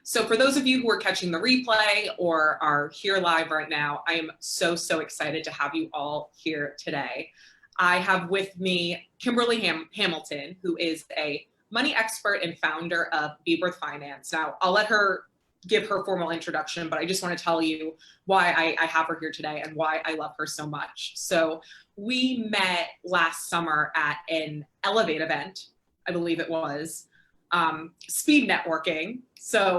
So for those of you who are catching the replay or are here live right now, I am so excited to have you all here today. I have with me Kimberly Hamilton, who is a money expert and founder of Beworth Finance. Now, I'll let her give her formal introduction, but I just want to tell you why I have her here today and why I love her so much. So we met last summer at an Elevate event, I believe it was, speed networking. So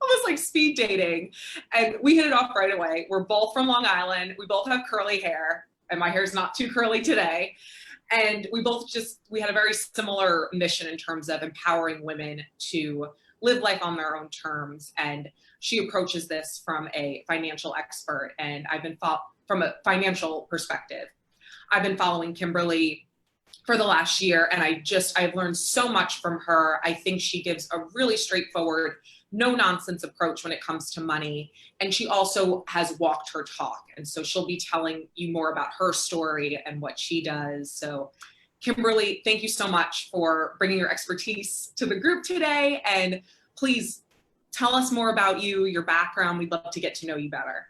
almost like speed dating. And we hit it off right away. We're both from Long Island. We both have curly hair, and my hair is not too curly today. And we had a very similar mission in terms of empowering women to live life on their own terms. And she approaches this from a financial expert, and from a financial perspective. I've been following Kimberly for the last year, and I've learned so much from her. I think she gives a really straightforward, no nonsense approach when it comes to money. And she also has walked her talk. And so she'll be telling you more about her story and what she does. So Kimberly, thank you so much for bringing your expertise to the group today. And please tell us more about you, your background. We'd love to get to know you better.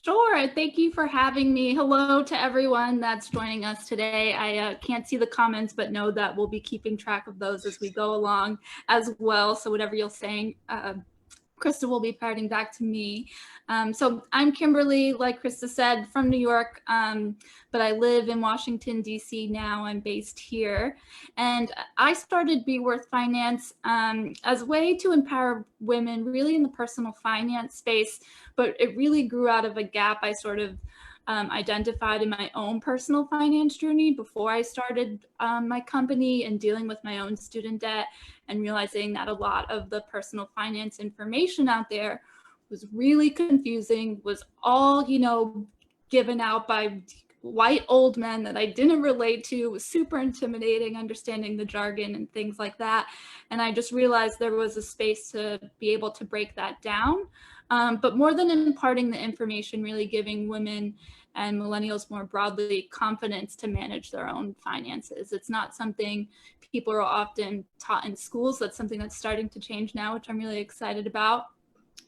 Sure. Thank you for having me. Hello to everyone that's joining us today. I can't see the comments, but know that we'll be keeping track of those as we go along as well. So whatever you're saying, Krista will be parroting back to me. So I'm Kimberly, like Krista said, from New York, but I live in Washington, D.C. now. I'm based here. And I started Beworth Finance as a way to empower women really in the personal finance space, but it really grew out of a gap I sort of identified in my own personal finance journey before I started my company and dealing with my own student debt and realizing that a lot of the personal finance information out there was really confusing, was all, given out by white old men that I didn't relate to. It was super intimidating understanding the jargon and things like that. And I just realized there was a space to be able to break that down. But more than imparting the information, really giving women and millennials more broadly confidence to manage their own finances. It's not something people are often taught in schools. That's something that's starting to change now, which I'm really excited about.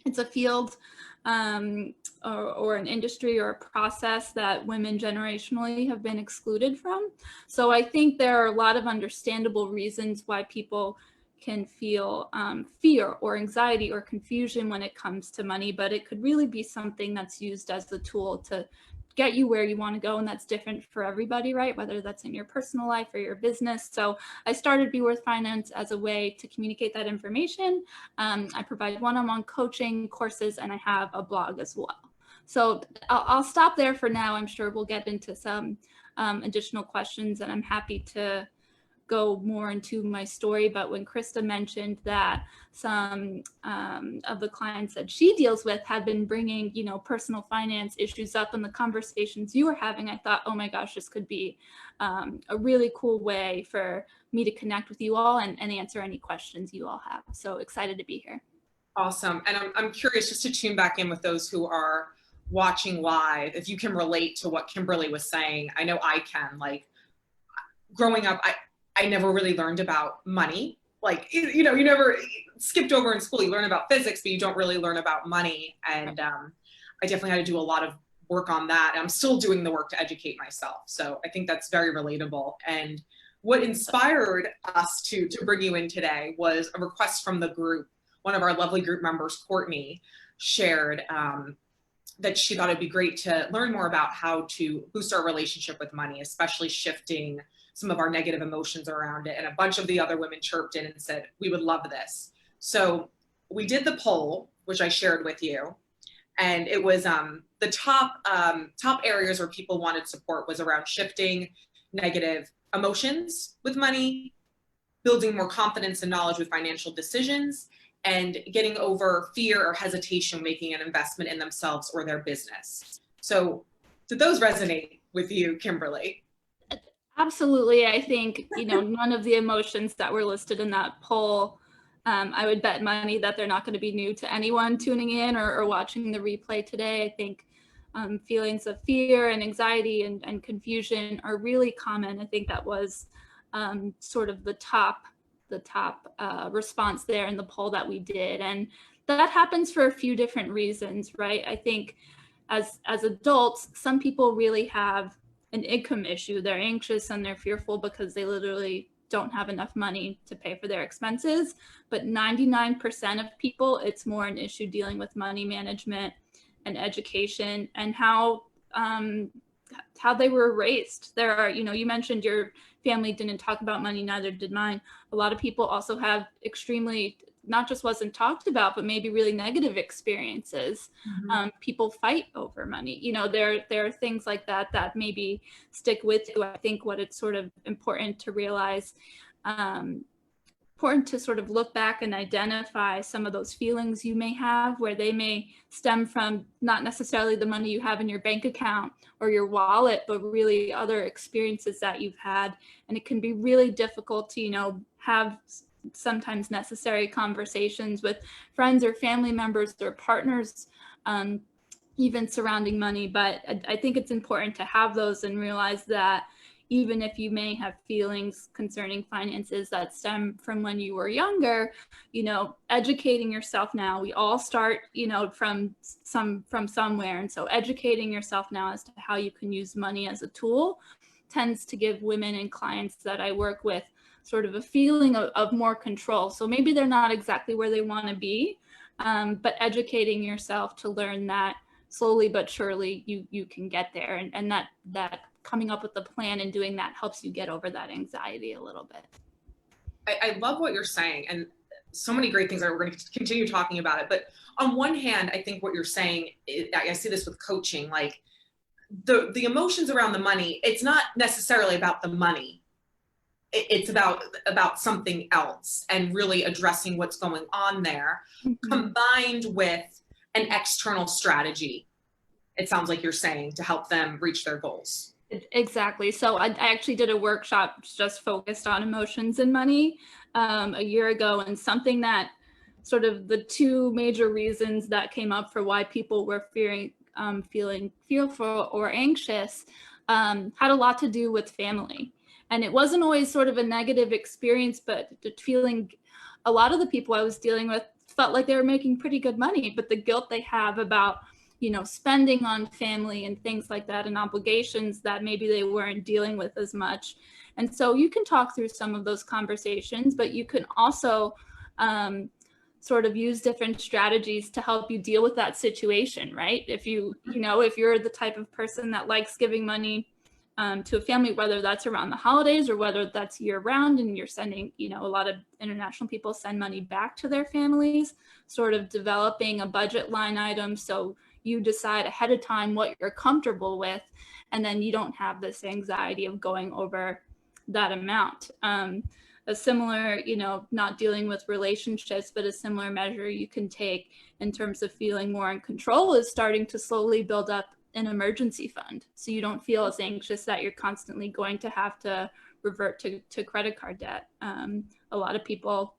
It's a field or an industry or a process that women generationally have been excluded from. So I think there are a lot of understandable reasons why people can feel fear or anxiety or confusion when it comes to money, but it could really be something that's used as the tool to get you where you want to go. And that's different for everybody, right? Whether that's in your personal life or your business. So I started Beworth Finance as a way to communicate that information. I provide one-on-one coaching courses, and I have a blog as well. So I'll stop there for now. I'm sure we'll get into some additional questions, and I'm happy to go more into my story. But when Krista mentioned that some of the clients that she deals with had been bringing, personal finance issues up in the conversations you were having, I thought, oh my gosh, this could be a really cool way for me to connect with you all and answer any questions you all have. So excited to be here. Awesome. And I'm curious, just to tune back in with those who are watching live, if you can relate to what Kimberly was saying. I know I can. Like, growing up, I never really learned about money. Like, you never skipped over in school. You learn about physics, but you don't really learn about money. And I definitely had to do a lot of work on that. I'm still doing the work to educate myself. So I think that's very relatable. And what inspired us to bring you in today was a request from the group. One of our lovely group members, Courtney, shared that she thought it'd be great to learn more about how to boost our relationship with money, especially shifting some of our negative emotions around it. And a bunch of the other women chirped in and said, we would love this. So we did the poll, which I shared with you. And it was the top areas where people wanted support was around shifting negative emotions with money, building more confidence and knowledge with financial decisions, and getting over fear or hesitation making an investment in themselves or their business. So did those resonate with you, Kimberly? Absolutely. I think, none of the emotions that were listed in that poll, I would bet money that they're not going to be new to anyone tuning in or watching the replay today. I think feelings of fear and anxiety and confusion are really common. I think that was sort of the top response there in the poll that we did. And That happens for a few different reasons, right? I think as adults, some people really have an income issue. They're anxious and they're fearful because they literally don't have enough money to pay for their expenses. But 99% of people, it's more an issue dealing with money management and education and how they were raised. There are, you mentioned your family didn't talk about money, neither did mine. A lot of people also have extremely, not just wasn't talked about, but maybe really negative experiences. People fight over money. There are things like that that maybe stick with you. I think what it's sort of important to realize, important to sort of look back and identify some of those feelings you may have where they may stem from not necessarily the money you have in your bank account or your wallet, but really other experiences that you've had. And it can be really difficult to, have sometimes necessary conversations with friends or family members or partners, even surrounding money. But I think it's important to have those and realize that even if you may have feelings concerning finances that stem from when you were younger, educating yourself now, we all start, from somewhere. And so educating yourself now as to how you can use money as a tool tends to give women and clients that I work with sort of a feeling of more control. So maybe they're not exactly where they want to be, but educating yourself to learn that slowly but surely you can get there, and that coming up with a plan and doing that helps you get over that anxiety a little bit. I love what you're saying, and so many great things that we're going to continue talking about it. But on one hand, I think what you're saying, I see this with coaching, like the emotions around the money, it's not necessarily about the money. It's about something else, and really addressing what's going on there, combined with an external strategy, it sounds like you're saying, to help them reach their goals. Exactly. So I actually did a workshop just focused on emotions and money a year ago, and something that sort of the two major reasons that came up for why people were feeling fearful or anxious had a lot to do with family. And it wasn't always sort of a negative experience, but the feeling, a lot of the people I was dealing with felt like they were making pretty good money, but the guilt they have about spending on family and things like that, and obligations that maybe they weren't dealing with as much. And so you can talk through some of those conversations, but you can also sort of use different strategies to help you deal with that situation, right? If if you're the type of person that likes giving money to a family, whether that's around the holidays or whether that's year round, and you're sending, a lot of international people send money back to their families, sort of developing a budget line item so you decide ahead of time what you're comfortable with, and then you don't have this anxiety of going over that amount. A similar, not dealing with relationships, but a similar measure you can take in terms of feeling more in control is starting to slowly build up an emergency fund, so you don't feel as anxious that you're constantly going to have to revert to credit card debt. A lot of people,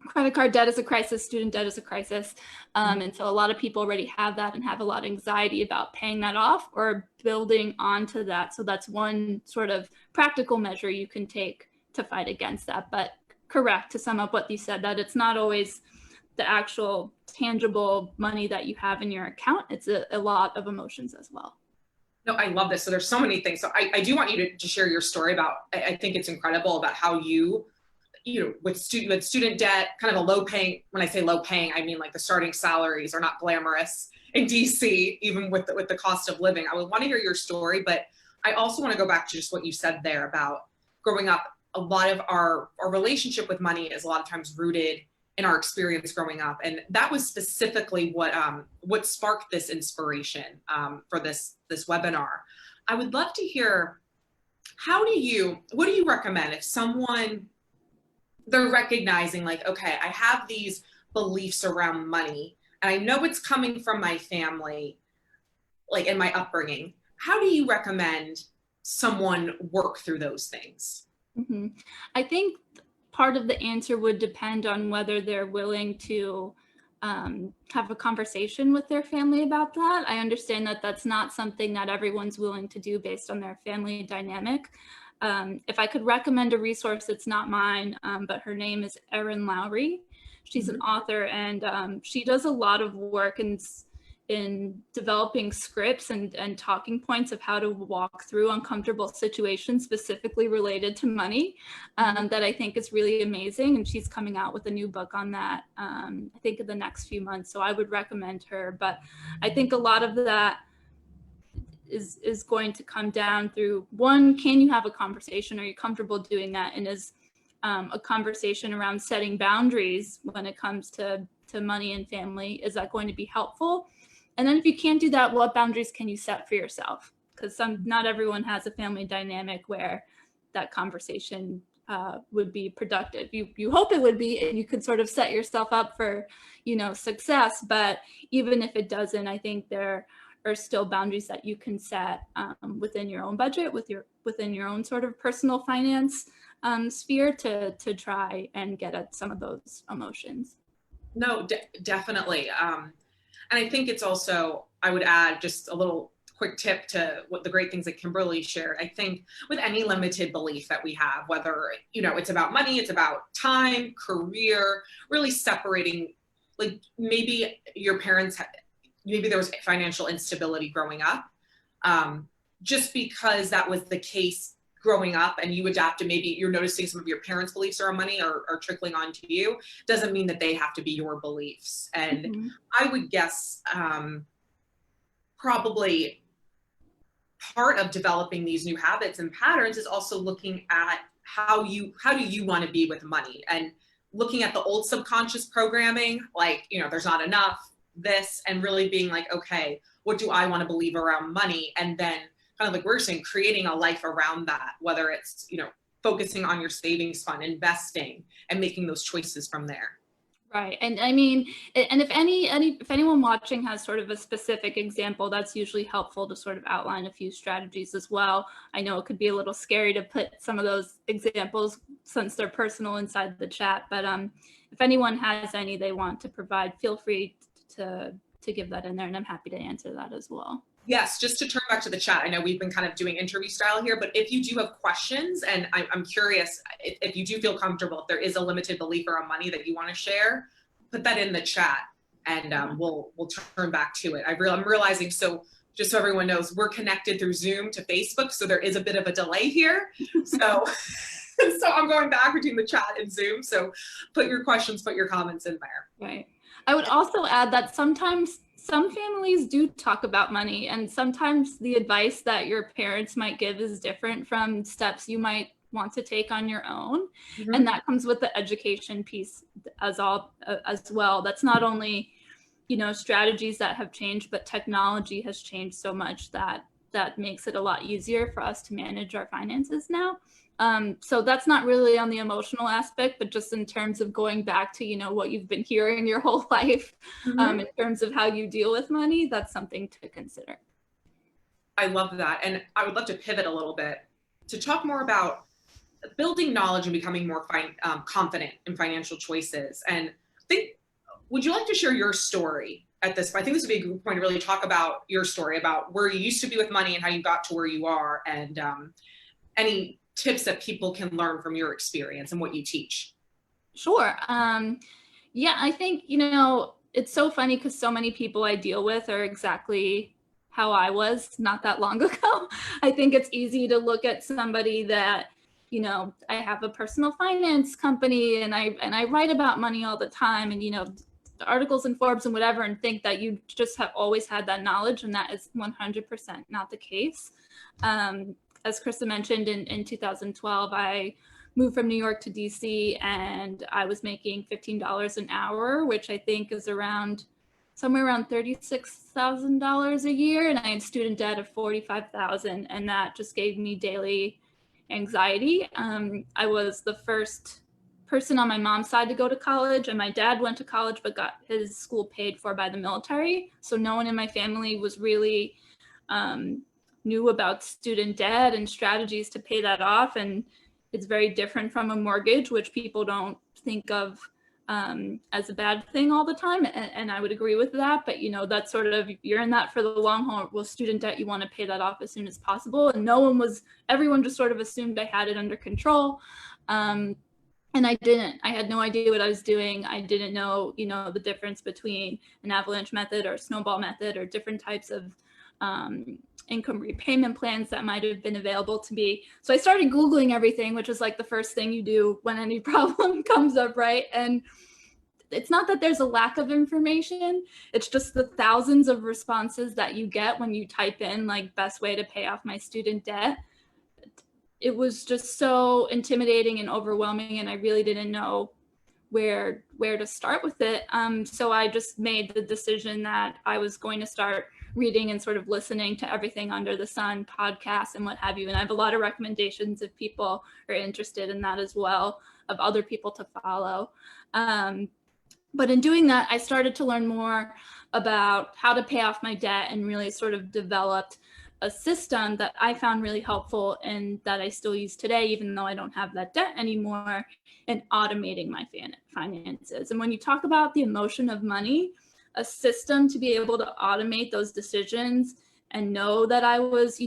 credit card debt is a crisis, student debt is a crisis. And so a lot of people already have that and have a lot of anxiety about paying that off or building onto that. So that's one sort of practical measure you can take to fight against that. But correct, to sum up what you said, that it's not always the actual tangible money that you have in your account. It's a lot of emotions as well. No, I love this. So there's so many things. So I do want you to share your story about, I think it's incredible about how you with student debt, kind of a low paying, when I say low paying, I mean like the starting salaries are not glamorous in DC, even with the cost of living. I would want to hear your story, but I also want to go back to just what you said there about growing up. A lot of our relationship with money is a lot of times rooted in our experience growing up. And that was specifically what sparked this inspiration for this webinar. I would love to hear, what do you recommend if someone, they're recognizing like, okay, I have these beliefs around money and I know it's coming from my family, like in my upbringing. How do you recommend someone work through those things? Mm-hmm. I think part of the answer would depend on whether they're willing to have a conversation with their family about that. I understand that that's not something that everyone's willing to do based on their family dynamic. If I could recommend a resource, it's not mine, but her name is Erin Lowry. She's an author, and she does a lot of work in developing scripts and talking points of how to walk through uncomfortable situations specifically related to money, that I think is really amazing. And she's coming out with a new book on that, I think in the next few months. So I would recommend her. But I think a lot of that is going to come down through, one, can you have a conversation? Are you comfortable doing that? And is a conversation around setting boundaries when it comes to money and family, is that going to be helpful? And then if you can't do that, what boundaries can you set for yourself? Because not everyone has a family dynamic where that conversation would be productive. You hope it would be, and you could sort of set yourself up for, success. But even if it doesn't, I think there are still boundaries that you can set within your own budget, within your own sort of personal finance sphere to try and get at some of those emotions. No, definitely. And I think it's also, I would add just a little quick tip to what the great things that Kimberly shared. I think with any limited belief that we have, whether, it's about money, it's about time, career, really separating, like maybe your parents, maybe there was financial instability growing up. Just because that was the case growing up and you adapt to, maybe you're noticing some of your parents' beliefs around money are trickling onto you, doesn't mean that they have to be your beliefs. And I would guess probably part of developing these new habits and patterns is also looking at how do you want to be with money, and looking at the old subconscious programming, like, there's not enough, this, and really being like, okay, what do I want to believe around money? And then kind of like we're saying, creating a life around that, whether it's, focusing on your savings fund, investing, and making those choices from there. Right. And I mean, and if anyone watching has sort of a specific example, that's usually helpful to sort of outline a few strategies as well. I know it could be a little scary to put some of those examples since they're personal inside the chat, but if anyone has any they want to provide, feel free to give that in there, and I'm happy to answer that as well. Yes, just to turn back to the chat, I know we've been kind of doing interview style here, but if you do have questions, and I'm curious, if you do feel comfortable, if there is a limited belief around money that you want to share, put that in the chat, and we'll turn back to it. I'm realizing, so just so everyone knows, we're connected through Zoom to Facebook, so there is a bit of a delay here. So, so I'm going back between the chat and Zoom, so put your questions, put your comments in there. Right. I would also add that sometimes some families do talk about money, and sometimes the advice that your parents might give is different from steps you might want to take on your own. And that comes with the education piece as well. That's not only, strategies that have changed, but technology has changed so much that makes it a lot easier for us to manage our finances now. So that's not really on the emotional aspect, but just in terms of going back to, what you've been hearing your whole life, in terms of how you deal with money, that's something to consider. I love that. And I would love to pivot a little bit to talk more about building knowledge and becoming more confident in financial choices. And would you like to share your story at this point? I think this would be a good point to really talk about your story, about where you used to be with money and how you got to where you are, and any tips that people can learn from your experience and what you teach. Sure. Yeah, I think, it's so funny because so many people I deal with are exactly how I was not that long ago. I think it's easy to look at somebody that, I have a personal finance company and I write about money all the time, and, the articles in Forbes and whatever, and think that you just have always had that knowledge, and that is 100% not the case. As Krista mentioned, in 2012, I moved from New York to DC, and I was making $15 an hour, which I think is somewhere around $36,000 a year. And I had student debt of $45,000, and that just gave me daily anxiety. I was the first person on my mom's side to go to college, and my dad went to college but got his school paid for by the military. So no one in my family was really knew about student debt and strategies to pay that off. And it's very different from a mortgage, which people don't think of as a bad thing all the time. And I would agree with that. But, that's sort of, you're in that for the long haul. Well, student debt, you want to pay that off as soon as possible. And everyone just sort of assumed I had it under control. And I had no idea what I was doing. I didn't know, the difference between an avalanche method or snowball method or different types of income repayment plans that might have been available to me. So I started Googling everything, which is like the first thing you do when any problem comes up, right? And it's not that there's a lack of information. It's just the thousands of responses that you get when you type in like best way to pay off my student debt. It was just so intimidating and overwhelming, and I really didn't know where to start with it. So I just made the decision that I was going to start reading and sort of listening to everything under the sun, podcasts and what have you. And I have a lot of recommendations if people are interested in that as well, of other people to follow. But in doing that, I started to learn more about how to pay off my debt and really sort of developed a system that I found really helpful and that I still use today, even though I don't have that debt anymore, and automating my finances. And when you talk about the emotion of money, a system to be able to automate those decisions and know that I was,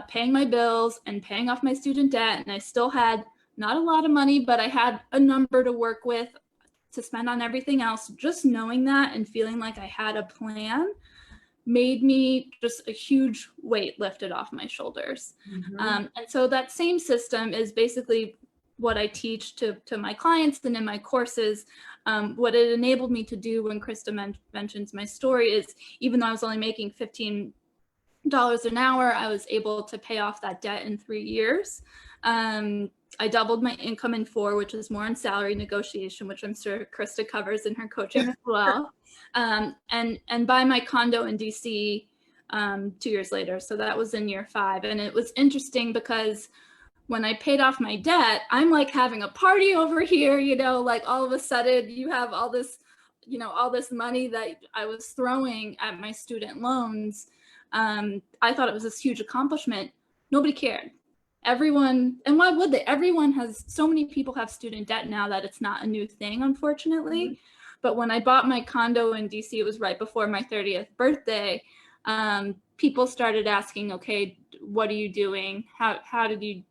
paying my bills and paying off my student debt, and I still had not a lot of money, but I had a number to work with to spend on everything else. Just knowing that and feeling like I had a plan made me just a huge weight lifted off my shoulders. And so that same system is basically what I teach to my clients and in my courses. What it enabled me to do when Krista mentions my story is, even though I was only making $15 an hour, I was able to pay off that debt in 3 years. I doubled my income in 4, which is more in salary negotiation, which I'm sure Krista covers in her coaching as well. And buy my condo in DC 2 years later. So that was in year 5. And it was interesting because when I paid off my debt, I'm like having a party over here, like all of a sudden you have all this, all this money that I was throwing at my student loans. I thought it was this huge accomplishment. Nobody cared. Everyone, and why would they? So many people have student debt now that it's not a new thing, unfortunately. But when I bought my condo in DC, it was right before my 30th birthday. People started asking, okay, what are you doing? How did you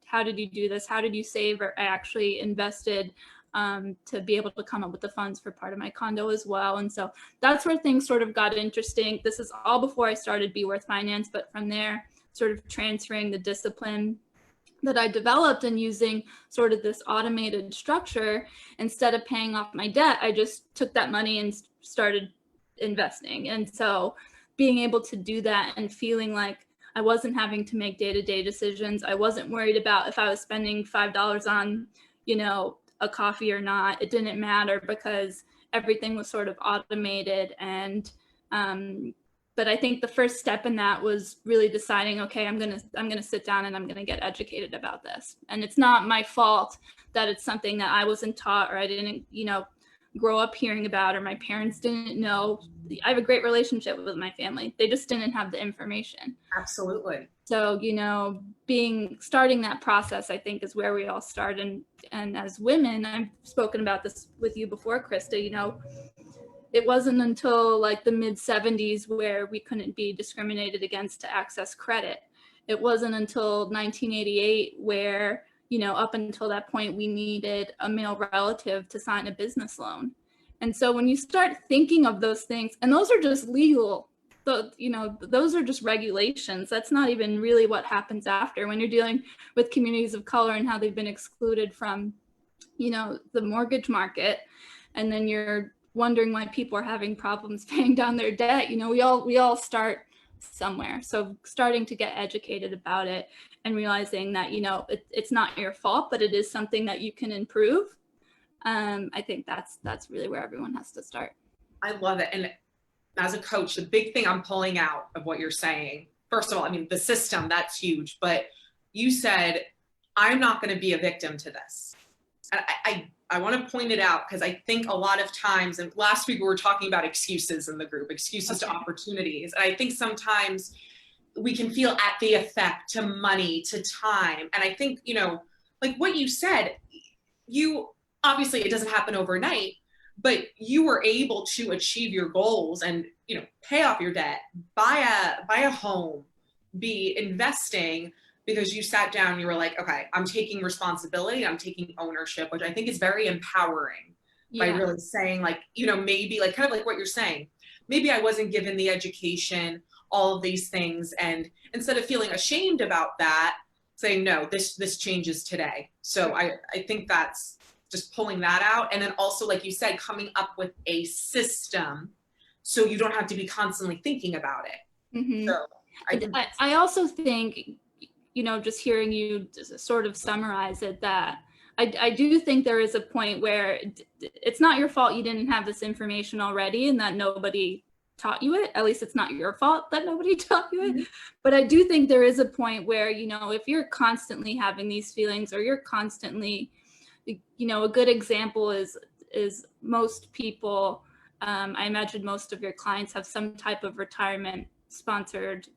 do this? How did you save? Or I actually invested to be able to come up with the funds for part of my condo as well. And so that's where things sort of got interesting. This is all before I started Beworth Finance, but from there, sort of transferring the discipline that I developed and using sort of this automated structure. Instead of paying off my debt, I just took that money and started investing. And so being able to do that and feeling like I wasn't having to make day-to-day decisions. I wasn't worried about if I was spending $5 on, a coffee or not. It didn't matter because everything was sort of automated. And but I think the first step in that was really deciding, okay, I'm gonna sit down and I'm gonna get educated about this. And it's not my fault that it's something that I wasn't taught or I didn't, grow up hearing about, or my parents didn't know. I have a great relationship with my family. They just didn't have the information. Absolutely. So, starting that process, I think, is where we all start. And as women, I've spoken about this with you before, Krista, it wasn't until like the mid 70s where we couldn't be discriminated against to access credit. It wasn't until 1988 where, up until that point, we needed a male relative to sign a business loan. And so when you start thinking of those things, and those are just legal, those are just regulations. That's not even really what happens after when you're dealing with communities of color and how they've been excluded from, the mortgage market. And then you're wondering why people are having problems paying down their debt. We all start somewhere. So starting to get educated about it and realizing that, it's not your fault, but it is something that you can improve. I think that's really where everyone has to start. I love it. And as a coach, the big thing I'm pulling out of what you're saying, first of all, the system, that's huge, but you said, I'm not going to be a victim to this. I want to point it out because I think a lot of times, and last week we were talking about excuses in the group, excuses to opportunities. And I think sometimes we can feel at the effect to money, to time. And I think, like what you said, obviously it doesn't happen overnight, but you were able to achieve your goals and, pay off your debt, buy a home, be investing because you sat down and you were like, okay, I'm taking responsibility, I'm taking ownership, which I think is very empowering by really saying like, you know, maybe like kind of like what you're saying, maybe I wasn't given the education, all of these things. And instead of feeling ashamed about that, saying, no, this changes today. So I think that's just pulling that out. And then also, like you said, coming up with a system so you don't have to be constantly thinking about it. Mm-hmm. So I also think, you know, just hearing you sort of summarize it, that I do think there is a point where it's not your fault you didn't have this information already and that nobody taught you it. At least it's not your fault that nobody taught you it. But I do think there is a point where, you know, if you're constantly having these feelings, or you're constantly, you know, a good example is most people, I imagine most of your clients have some type of retirement sponsored,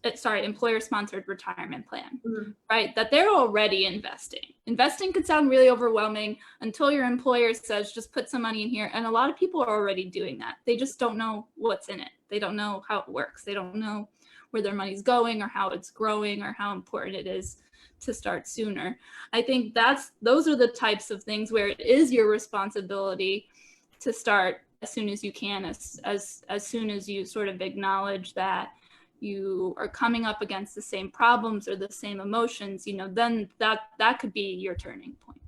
employer sponsored retirement plan, right? That they're already investing. Investing could sound really overwhelming until your employer says, just put some money in here. And a lot of people are already doing that. They just don't know what's in it. They don't know how it works. They don't know where their money's going or how it's growing or how important it is to start sooner. I think those are the types of things where it is your responsibility to start as soon as you can, as soon as you sort of acknowledge that you are coming up against the same problems or the same emotions, you know, then that could be your turning point.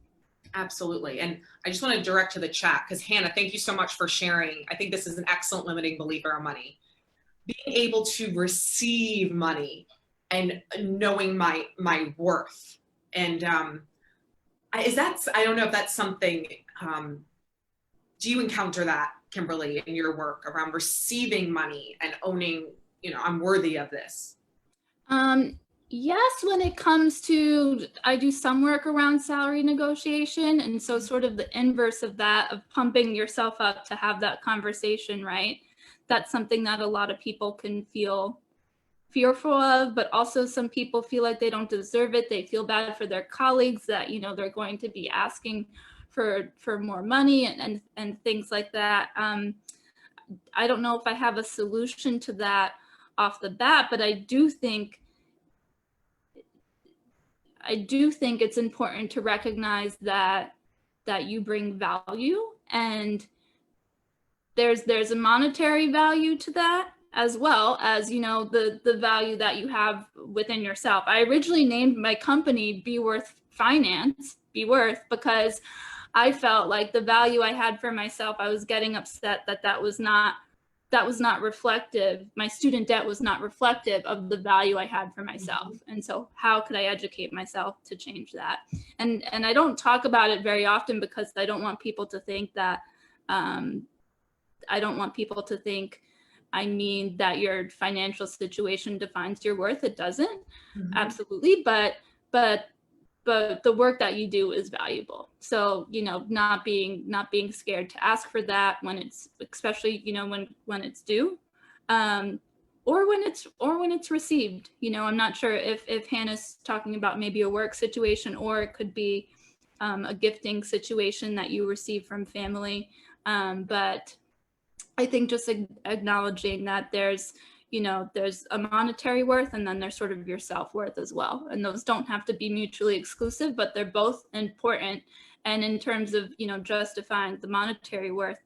Absolutely. And I just want to direct to the chat, because Hannah, thank you so much for sharing. I think this is an excellent limiting belief around money. Being able to receive money and knowing my worth. And I don't know if that's something, do you encounter that, Kimberly, in your work around receiving money and owning, you know, I'm worthy of this? Yes, when it comes to, I do some work around salary negotiation. And so sort of the inverse of that, of pumping yourself up to have that conversation, right? That's something that a lot of people can feel fearful of, but also some people feel like they don't deserve it. They feel bad for their colleagues that, you know, they're going to be asking for more money and things like that. I don't know if I have a solution to that off the bat, but I do think it's important to recognize that you bring value, and there's a monetary value to that, as well as, you know, the value that you have within yourself. I originally named my company Beworth Finance, Beworth, because I felt like the value I had for myself, I was getting upset that was not reflective. My student debt was not reflective of the value I had for myself. And so how could I educate myself to change that? And I don't talk about it very often because I don't want people to think that, I mean that your financial situation defines your worth. It doesn't. Absolutely. But the work that you do is valuable. So, you know, not being scared to ask for that when it's, especially, you know, when it's due, or when it's received. You know, I'm not sure if Hannah's talking about maybe a work situation, or it could be a gifting situation that you receive from family. But I think just acknowledging that there's a monetary worth, and then there's sort of your self-worth as well. And those don't have to be mutually exclusive, but they're both important. And in terms of, you know, justifying the monetary worth,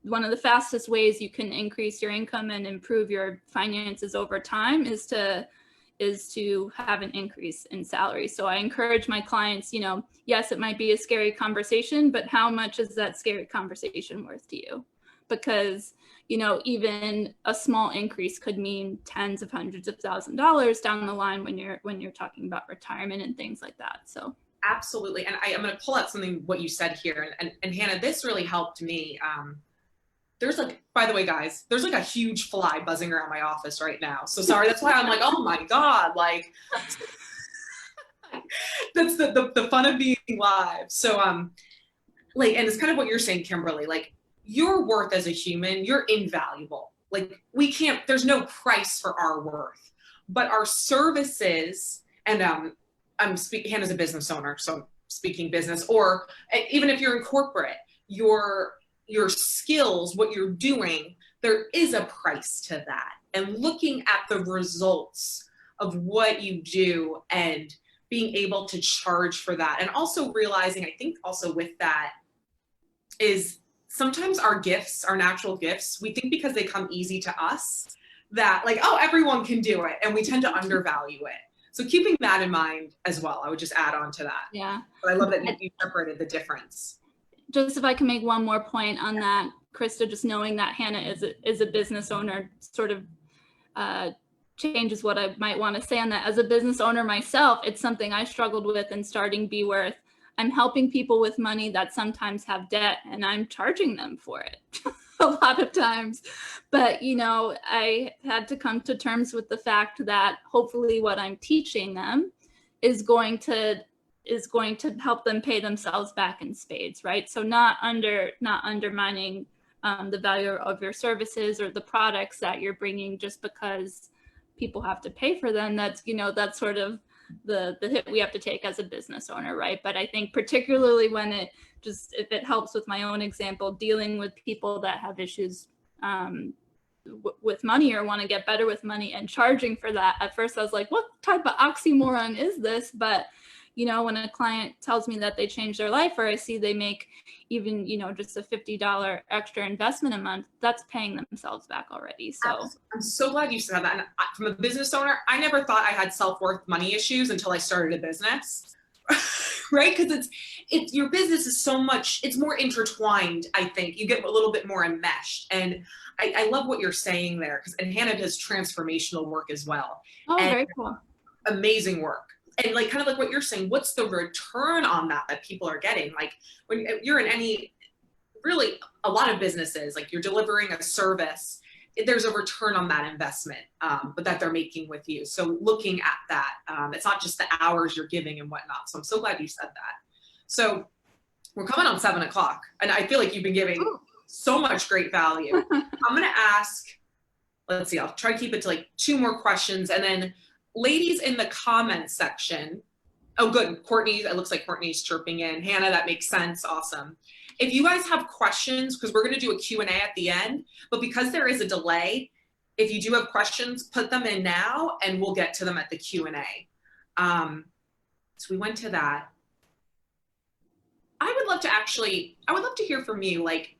one of the fastest ways you can increase your income and improve your finances over time is to have an increase in salary. So I encourage my clients, you know, yes, it might be a scary conversation, but how much is that scary conversation worth to you? Because, you know, even a small increase could mean tens of hundreds of $1,000s down the line when you're talking about retirement and things like that. So absolutely. And I'm going to pull out something what you said here, and Hannah, this really helped me. There's like, by the way, guys, there's like a huge fly buzzing around my office right now. So sorry, that's why I'm like, oh my God, like that's the fun of being live. So like, and it's kind of what you're saying, Kimberly, like, your worth as a human, you're invaluable. Like, we can't, there's no price for our worth, but our services, and Hannah's a business owner, so I'm speaking business, or even if you're in corporate, your skills, what you're doing, there is a price to that. And looking at the results of what you do and being able to charge for that. And also realizing, I think also with that is sometimes our gifts, our natural gifts, we think because they come easy to us that like, oh, everyone can do it. And we tend to undervalue it. So keeping that in mind as well, I would just add on to that. Yeah. But I love that you separated the difference. Just if I can make one more point on that, Krista, just knowing that Hannah is a business owner sort of changes what I might want to say on that. As a business owner myself, it's something I struggled with in starting Beworth. I'm helping people with money that sometimes have debt, and I'm charging them for it a lot of times. But, you know, I had to come to terms with the fact that hopefully what I'm teaching them is going to help them pay themselves back in spades, right? So not undermining the value of your services or the products that you're bringing just because people have to pay for them. That's, you know, that's sort of the hit we have to take as a business owner, right? But I think particularly when if it helps with my own example, dealing with people that have issues with money or want to get better with money and charging for that. At first I was like, what type of oxymoron is this? But you know, when a client tells me that they changed their life, or I see they make even, you know, just a $50 extra investment a month, that's paying themselves back already. So I'm so glad you said that. And from a business owner, I never thought I had self-worth money issues until I started a business, right? Because it's your business is so much, it's more intertwined. I think you get a little bit more enmeshed. And I love what you're saying there, and Hannah does transformational work as well. Oh, and very cool. Amazing work. And like kind of like what you're saying, what's the return on that people are getting? Like when you're in really a lot of businesses, like you're delivering a service, there's a return on that investment, but that they're making with you. So looking at that, it's not just the hours you're giving and whatnot. So I'm so glad you said that. So we're coming on 7 o'clock and I feel like you've been giving so much great value. I'm going to ask, let's see, I'll try to keep it to like 2 more questions, and then ladies in the comments section. Oh, good. Courtney, it looks like Courtney's chirping in. Hannah, that makes sense. Awesome. If you guys have questions, because we're going to do a Q&A at the end, but because there is a delay, if you do have questions, put them in now and we'll get to them at the Q&A. So we went to that. I would love to hear from you, like,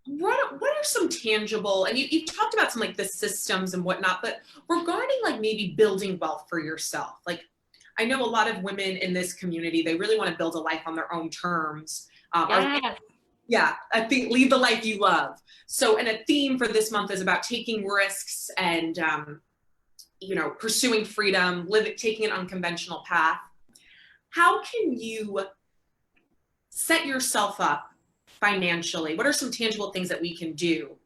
what are some tangible, and you talked about some like the systems and whatnot, but regarding like maybe building wealth for yourself, like I know a lot of women in this community, they really want to build a life on their own terms. Yeah, I think lead the life you love. So, and a theme for this month is about taking risks and, you know, pursuing freedom, taking an unconventional path. How can you set yourself up financially? What are some tangible things that we can do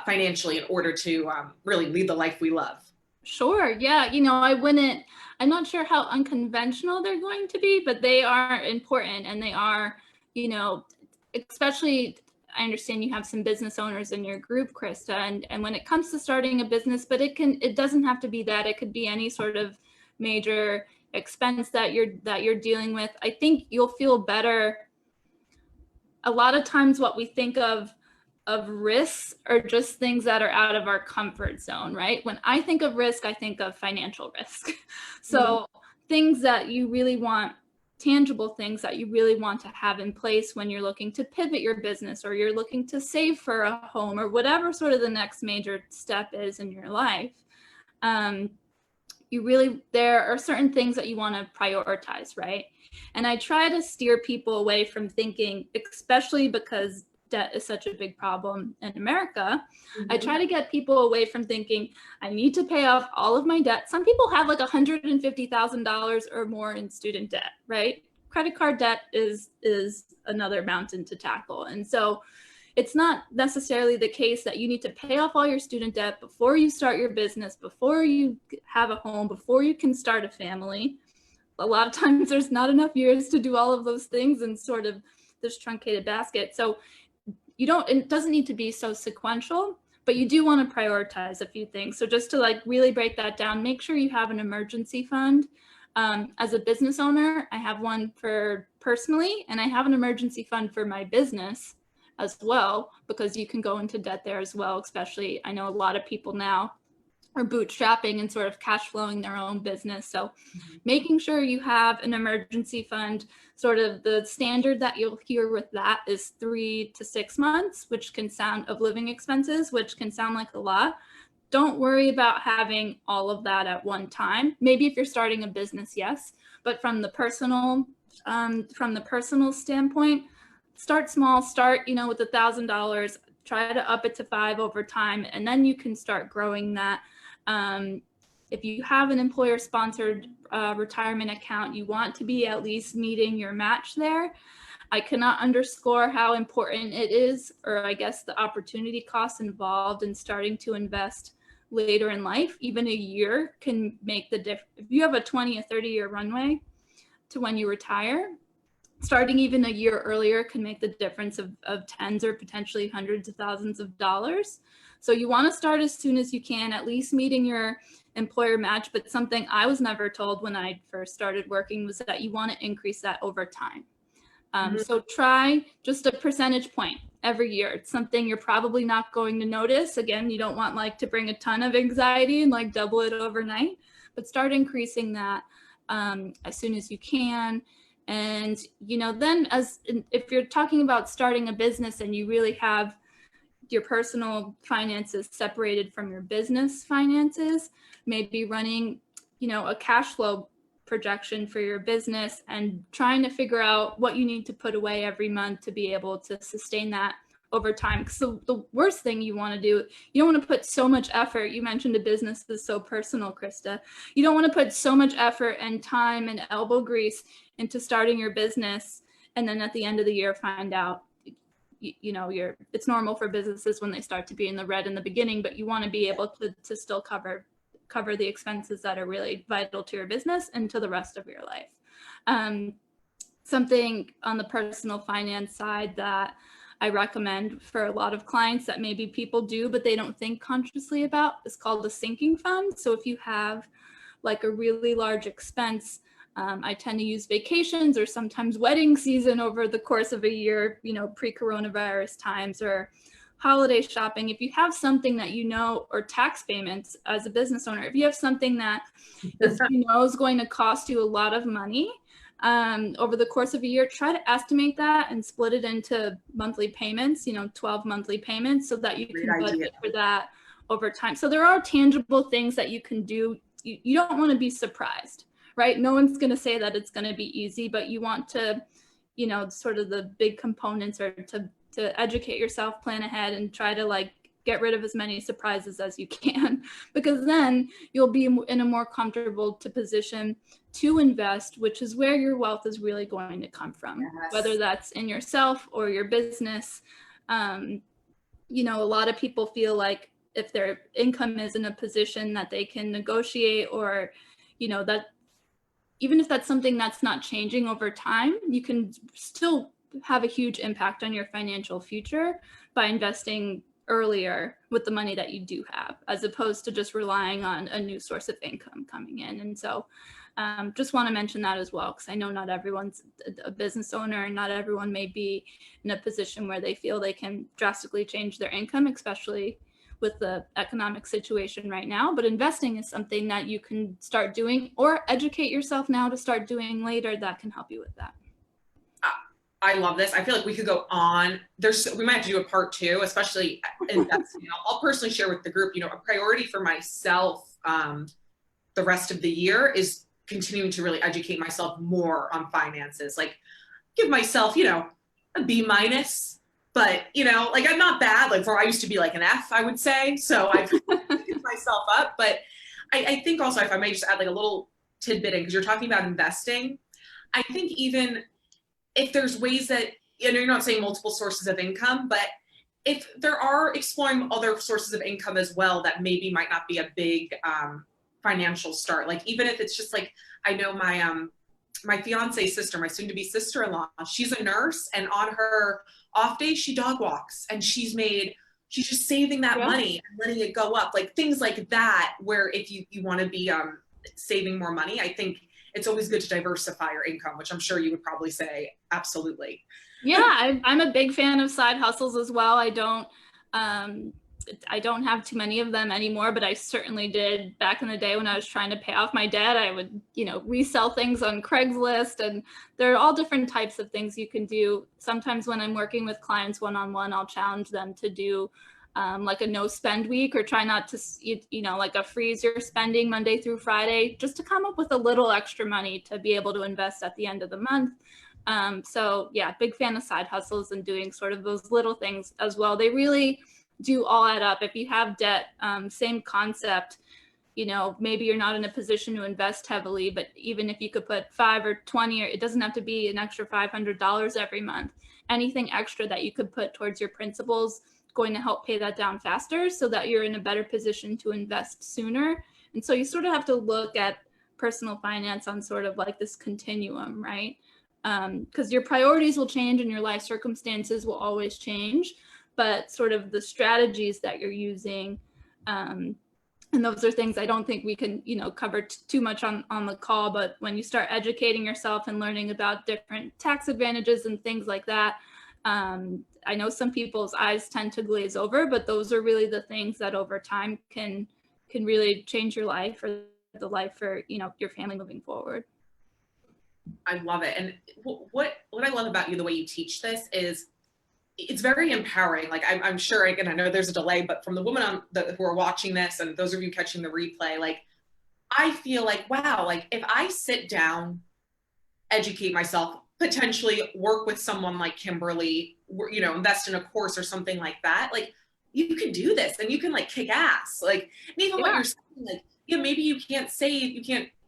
financially in order to really lead the life we love? Sure. Yeah. You know, I'm not sure how unconventional they're going to be, but they are important, and they are, you know, especially, I understand you have some business owners in your group, Krista, and when it comes to starting a business, but it doesn't have to be that. It could be any sort of major expense that you're dealing with. I think you'll feel better. A lot of times what we think of risks are just things that are out of our comfort zone, right? When I think of risk, I think of financial risk. So things that you really want, tangible things that you really want to have in place when you're looking to pivot your business, or you're looking to save for a home, or whatever sort of the next major step is in your life. There are certain things that you want to prioritize, right? And I try to steer people away from thinking, especially because debt is such a big problem in America. I try to get people away from thinking, I need to pay off all of my debt. Some people have like $150,000 or more in student debt, right? Credit card debt is another mountain to tackle. And so it's not necessarily the case that you need to pay off all your student debt before you start your business, before you have a home, before you can start a family. A lot of times there's not enough years to do all of those things in sort of this truncated basket. So it doesn't need to be so sequential, but you do want to prioritize a few things. So just to like really break that down, make sure you have an emergency fund. As a business owner, I have one for personally, and I have an emergency fund for my business as well, because you can go into debt there as well. Especially, I know a lot of people now or bootstrapping and sort of cash flowing their own business. So Mhm. making sure you have an emergency fund, sort of the standard that you'll hear with that is 3 to 6 months, which can sound of living expenses, which can sound like a lot. Don't worry about having all of that at one time. Maybe if you're starting a business, yes, but from the personal standpoint, start small. Start, with $1,000. Try to up it to 5 over time, and then you can start growing that. If you have an employer-sponsored retirement account, you want to be at least meeting your match there. I cannot underscore how important it is, or I guess the opportunity costs involved in starting to invest later in life. Even a year can make the difference. If you have a 20 or 30-year runway to when you retire, starting even a year earlier can make the difference of tens or potentially hundreds of thousands of dollars. So you want to start as soon as you can, at least meeting your employer match. But something I was never told when I first started working was that you want to increase that over time. So try just a percentage point every year. It's something you're probably not going to notice. Again, you don't want to bring a ton of anxiety and double it overnight, but start increasing that as soon as you can. And, then if you're talking about starting a business and you really have your personal finances separated from your business finances, maybe running, a cash flow projection for your business and trying to figure out what you need to put away every month to be able to sustain that over time. So the worst thing you want to do, you don't want to put so much effort. You mentioned a business is so personal, Krista. You don't want to put so much effort and time and elbow grease into starting your business, and then at the end of the year find out, it's normal for businesses when they start to be in the red in the beginning, but you want to be able to still cover the expenses that are really vital to your business and to the rest of your life. Something on the personal finance side that I recommend for a lot of clients that maybe people do, but they don't think consciously about, is called a sinking fund. So if you have a really large expense, I tend to use vacations or sometimes wedding season over the course of a year, pre-coronavirus times, or holiday shopping. If you have something that or tax payments as a business owner, if you have something that is going to cost you a lot of money over the course of a year, try to estimate that and split it into monthly payments, 12 monthly payments, so that you can budget for that over time. So there are tangible things that you can do. You don't want to be surprised, right? No one's going to say that it's going to be easy, but you want to, sort of the big components are to educate yourself, plan ahead, and try to get rid of as many surprises as you can, because then you'll be in a more comfortable position to invest, which is where your wealth is really going to come from. Yes. Whether that's in yourself or your business. A lot of people feel like if their income is in a position that they can negotiate, or, that even if that's something that's not changing over time, you can still have a huge impact on your financial future by investing earlier with the money that you do have, as opposed to just relying on a new source of income coming in. And so just want to mention that as well, because I know not everyone's a business owner, and not everyone may be in a position where they feel they can drastically change their income, especially with the economic situation right now. But investing is something that you can start doing, or educate yourself now to start doing later, that can help you with that. I love this. I feel like we could go on. We might have to do a part 2, especially investing. I'll personally share with the group, a priority for myself the rest of the year is continuing to really educate myself more on finances. Give myself, a B-, but I'm not bad. I used to be an F, I would say. So I've picked myself up. But I think also, if I may just add a little tidbit in, because you're talking about investing, I think even if there's ways that, you're not saying multiple sources of income, but if there are exploring other sources of income as well, that maybe might not be a big financial start. Even if it's just I know my fiance's sister, my soon-to-be sister-in-law, she's a nurse, and on her off days, she dog walks, and she's just saving that money and letting it go up. Things like that, where if you want to be saving more money, I think it's always good to diversify your income, which I'm sure you would probably say absolutely. Yeah, I'm a big fan of side hustles as well. I don't I don't have too many of them anymore, but I certainly did back in the day when I was trying to pay off my debt. I would, resell things on Craigslist, and there are all different types of things you can do. Sometimes when I'm working with clients one-on-one, I'll challenge them to do like a no spend week, or try not to, like a freeze your spending Monday through Friday, just to come up with a little extra money to be able to invest at the end of the month. So yeah, big fan of side hustles and doing sort of those little things as well. They really do all add up. If you have debt, same concept. Maybe you're not in a position to invest heavily, but even if you could put 5 or 20, or it doesn't have to be an extra $500 every month, anything extra that you could put towards your principals going to help pay that down faster, so that you're in a better position to invest sooner. And so you sort of have to look at personal finance on sort of like this continuum, right? Because your priorities will change and your life circumstances will always change, but sort of the strategies that you're using, and those are things I don't think we can, cover too much on the call, but when you start educating yourself and learning about different tax advantages and things like that, I know some people's eyes tend to glaze over, but those are really the things that over time can really change your life, or the life for, your family moving forward. I love it. And what I love about you, the way you teach this, is it's very empowering. Like I'm sure, again, I know there's a delay, but from the women who are watching this, and those of you catching the replay, like I feel like, wow, like if I sit down, educate myself, potentially work with someone like Kimberly, invest in a course or something like that, like you can do this and you can like kick ass. Like, and even what you're saying, like, maybe you can't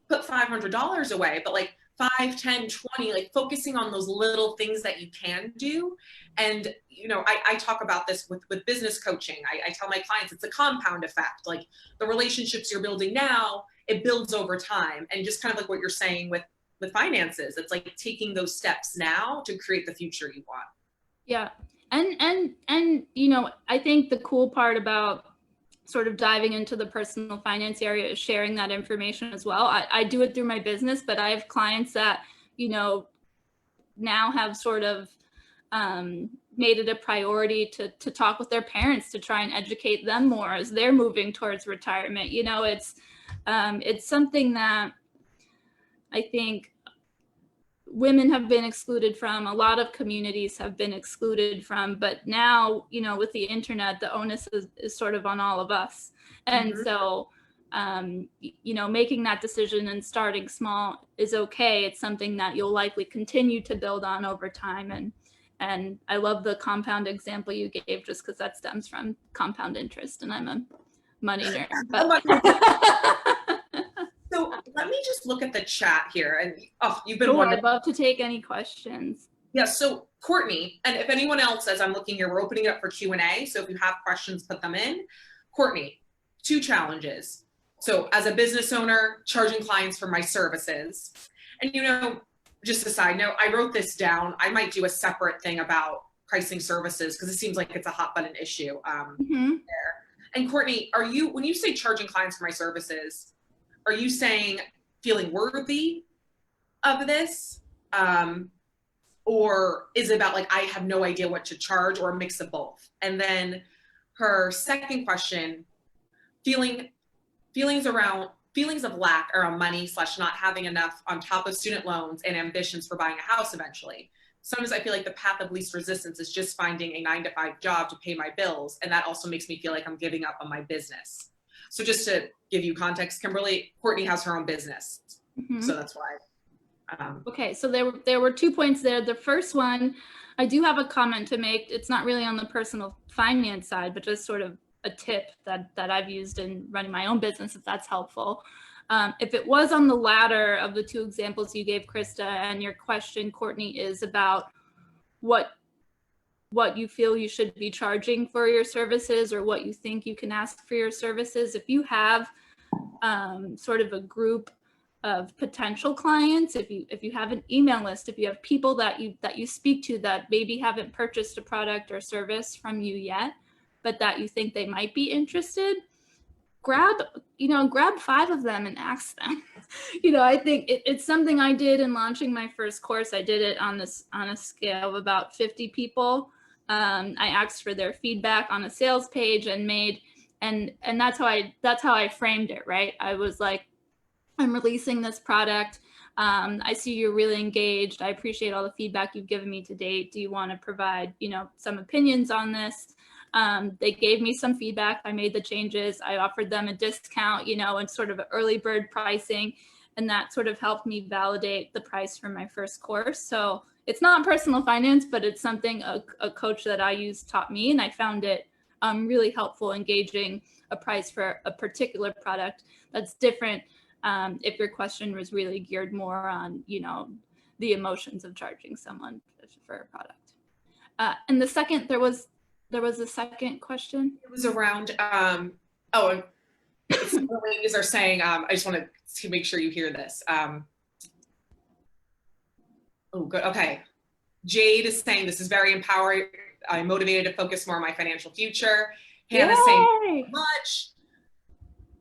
put $500 away, but like 5, 10, 20, like focusing on those little things that you can do. And, I talk about this with business coaching. I tell my clients, it's a compound effect. Like the relationships you're building now, it builds over time. And just kind of like what you're saying with finances, it's like taking those steps now to create the future you want. Yeah. And I think the cool part about sort of diving into the personal finance area is sharing that information as well. I do it through my business, but I have clients that, now have sort of made it a priority to talk with their parents to try and educate them more as they're moving towards retirement. It's something that I think women have been excluded from, a lot of communities have been excluded from, but now, with the internet, the onus is sort of on all of us. And so, making that decision and starting small is okay. It's something that you'll likely continue to build on over time. And I love the compound example you gave, just because that stems from compound interest, and I'm a money nerd. But so let me just look at the chat here, and you've been cool. wonderful. I'd love to take any questions. Yeah, so Courtney, and if anyone else, as I'm looking here, we're opening it up for Q&A, so if you have questions, put them in. Courtney, 2 challenges. So as a business owner, charging clients for my services. And just a side note, I wrote this down. I might do a separate thing about pricing services, because it seems like it's a hot button issue there. And Courtney, when you say charging clients for my services, are you saying feeling worthy of this? Or is it about like, I have no idea what to charge, or a mix of both? And then her second question, feelings of lack around money / not having enough on top of student loans and ambitions for buying a house eventually. Sometimes I feel like the path of least resistance is just finding a 9-to-5 job to pay my bills. And that also makes me feel like I'm giving up on my business. So just to give you context, Kimberly, Courtney has her own business. So that's why. Okay, so there were 2 points there. The first one, I do have a comment to make. It's not really on the personal finance side, but just sort of a tip that I've used in running my own business, if that's helpful. If it was on the latter of the 2 examples you gave, Krista, and your question, Courtney, is about what you feel you should be charging for your services, or what you think you can ask for your services. If you have sort of a group of potential clients, if you have an email list, if you have people that you speak to that maybe haven't purchased a product or service from you yet, but that you think they might be interested, grab 5 of them and ask them. I think it's something I did in launching my first course. I did it on a scale of about 50 people. I asked for their feedback on a sales page and that's how I framed it, right? I was like, I'm releasing this product. I see you're really engaged. I appreciate all the feedback you've given me to date. Do you want to provide, some opinions on this? They gave me some feedback. I made the changes. I offered them a discount, and sort of early bird pricing. And that sort of helped me validate the price for my first course. So it's not personal finance, but it's something a coach that I used taught me. And I found it really helpful engaging a price for a particular product that's different. If your question was really geared more on, the emotions of charging someone for a product. And the second, there was a second question. It was around, some ladies are saying, I just want to make sure you hear this. Oh, good. Okay. Jade is saying this is very empowering. I'm motivated to focus more on my financial future. Hannah's saying much.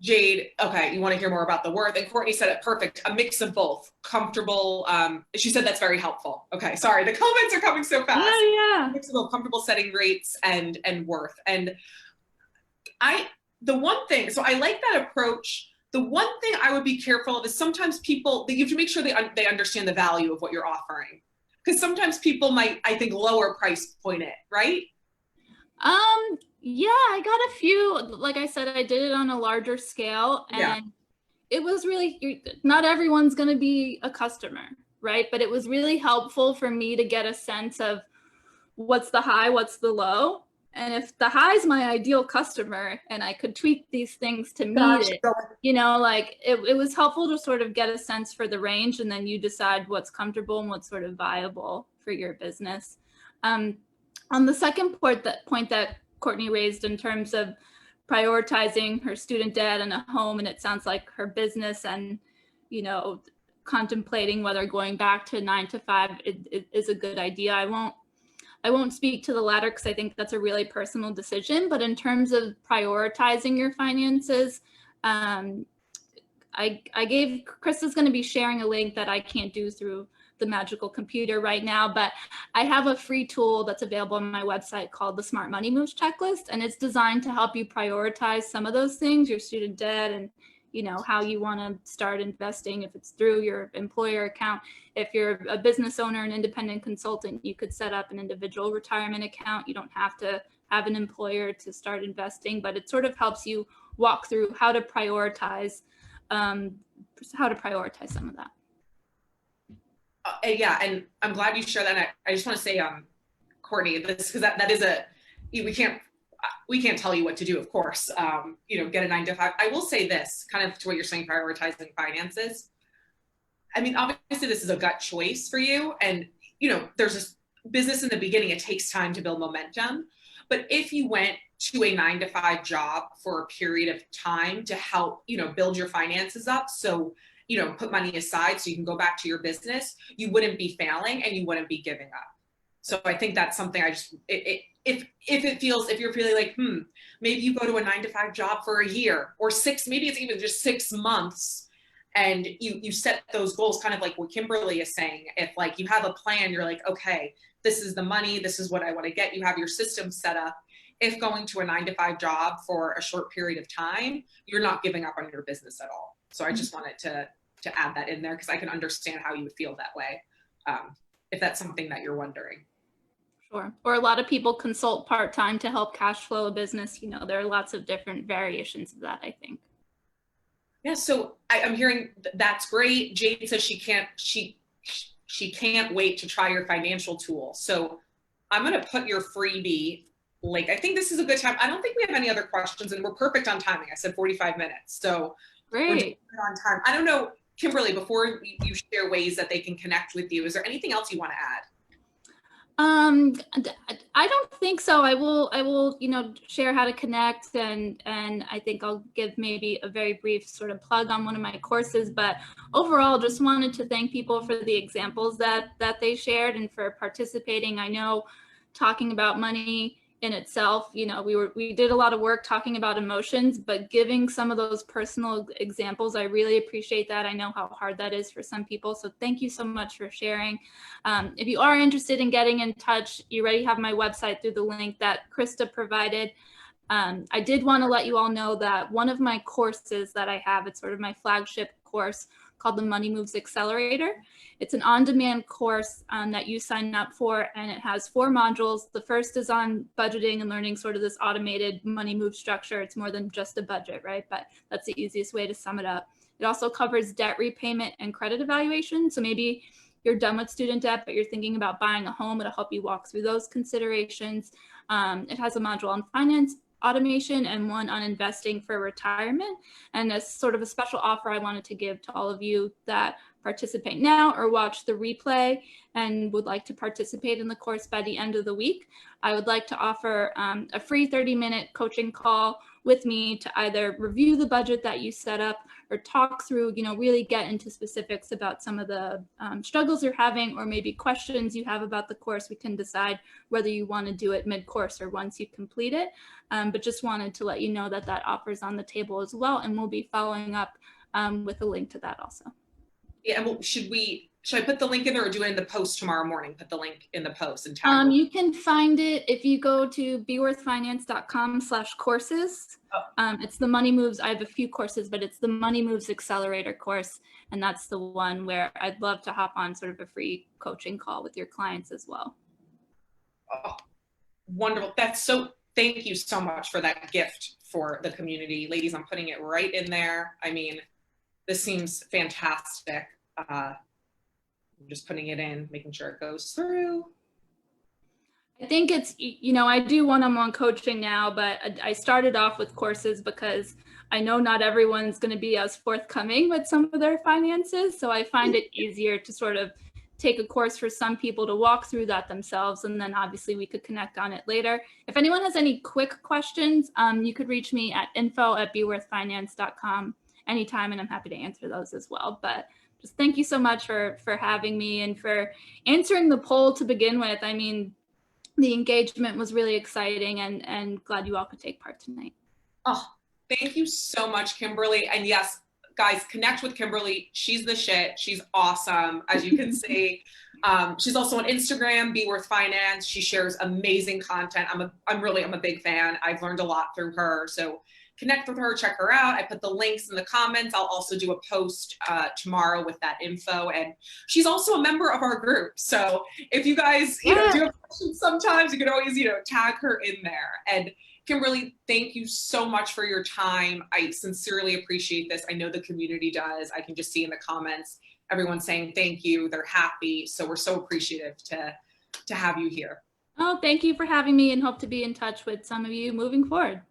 Jade, okay, you want to hear more about the worth. And Courtney said it perfect, a mix of both. Comfortable, she said that's very helpful. Okay, sorry, the comments are coming so fast. Yeah. Mix of both, comfortable setting rates and worth. And the one thing, so I like that approach. The one thing I would be careful of is sometimes people, you have to make sure they understand the value of what you're offering. Because sometimes people might, I think, lower price point it, right? Yeah, I got a few. Like I said, I did it on a larger scale, and it was really, not everyone's going to be a customer, right? But it was really helpful for me to get a sense of what's the high, what's the low. And if the high is my ideal customer and I could tweak these things to meet it, it was helpful to sort of get a sense for the range, and then you decide what's comfortable and what's sort of viable for your business. On the second point that Courtney raised in terms of prioritizing her student debt and a home, and it sounds like her business and, contemplating whether going back to 9 to 5 is a good idea. I won't speak to the latter because I think that's a really personal decision, but in terms of prioritizing your finances, Krista's going to be sharing a link that I can't do through the magical computer right now, but I have a free tool that's available on my website called the Smart Money Moves Checklist, and it's designed to help you prioritize some of those things, your student debt and how you want to start investing, if it's through your employer account. If you're a business owner, an independent consultant, you could set up an individual retirement account. You don't have to have an employer to start investing, but it sort of helps you walk through how to prioritize some of that. Yeah, and I'm glad you shared that. I just want to say, Courtney, this, because that is we can't tell you what to do, of course. Get a 9 to 5. I will say this, kind of to what you're saying, prioritizing finances. I mean, obviously this is a gut choice for you, and there's this business in the beginning. It takes time to build momentum, but if you went to a 9 to 5 job for a period of time to help build your finances up, so put money aside so you can go back to your business, you wouldn't be failing and you wouldn't be giving up. So I think that's something if you're feeling like, maybe you go to a 9 to 5 job for a year or 6, maybe it's even just 6 months, and you set those goals, kind of like what Kimberly is saying. If like you have a plan, you're like, okay, this is the money, this is what I want to get. You have your system set up. If going to a 9 to 5 job for a short period of time, you're not giving up on your business at all. So I just wanted to add that in there because I can understand how you would feel that way, if that's something that you're wondering. Sure. Or a lot of people consult part-time to help cash flow a business. There are lots of different variations of that, I think. Yeah, so I'm hearing that's great. Jade says she can't wait to try your financial tool. So I'm going to put your freebie link. I think this is a good time. I don't think we have any other questions, and we're perfect on timing. I said 45 minutes. So great. We're just on time. I don't know, Kimberly, before you share ways that they can connect with you, is there anything else you want to add? I don't think so. I will, share how to connect, and I think I'll give maybe a very brief sort of plug on one of my courses, but overall just wanted to thank people for the examples that they shared and for participating. I know talking about money in itself. You know, we did a lot of work talking about emotions, but giving some of those personal examples, I really appreciate that. I know how hard that is for some people. So thank you so much for sharing. If you are interested in getting in touch, you already have my website through the link that Krista provided. I did want to let you all know that one of my courses that I have, it's sort of my flagship course called the Money Moves Accelerator. It's an on-demand course that you sign up for, and it has 4 modules. The first is on budgeting and learning sort of this automated money move structure. It's more than just a budget, right? But that's the easiest way to sum it up. It also covers debt repayment and credit evaluation. So maybe you're done with student debt, but you're thinking about buying a home. It'll help you walk through those considerations. It has a module on finance automation and one on investing for retirement. And as sort of a special offer I wanted to give to all of you that participate now or watch the replay and would like to participate in the course by the end of the week, I would like to offer a free 30-minute coaching call with me to either review the budget that you set up or talk through, you know, really get into specifics about some of the struggles you're having or maybe questions you have about the course. We can decide whether you want to do it mid-course or once you complete it. But just wanted to let you know that that offer is on the table as well, and we'll be following up with a link to that also. Yeah, well, should I put the link in there or do it in the post tomorrow morning? Put the link in the post and tag. You can find it if you go to beworthfinance.com/courses. It's the Money Moves. I have a few courses, but it's the Money Moves Accelerator course. And that's the one where I'd love to hop on sort of a free coaching call with your clients as well. Oh, wonderful. Thank you so much for that gift for the community. Ladies, I'm putting it right in there. I mean, this seems fantastic. I'm just putting it in, making sure it goes through. I think it's, you know, I do one-on-one coaching now, but I started off with courses because I know not everyone's going to be as forthcoming with some of their finances. So I find it easier to sort of take a course for some people to walk through that themselves. And then obviously we could connect on it later. If anyone has any quick questions, you could reach me at info@beworthfinance.com anytime, and I'm happy to answer those as well. But just thank you so much for having me and for answering the poll to begin with. I mean, the engagement was really exciting, and glad you all could take part tonight. Oh, thank you so much, Kimberly. And yes, guys, connect with Kimberly. She's the shit. She's awesome, as you can see. She's also on Instagram, Beworth Finance. She shares amazing content. I'm a big fan. I've learned a lot through her. So connect with her, check her out. I put the links in the comments. I'll also do a post tomorrow with that info. And she's also a member of our group. So if you guys, do have questions sometimes, you can always, tag her in there. And Kimberly, thank you so much for your time. I sincerely appreciate this. I know the community does. I can just see in the comments, everyone saying thank you. They're happy. So we're so appreciative to have you here. Oh, thank you for having me, and hope to be in touch with some of you moving forward.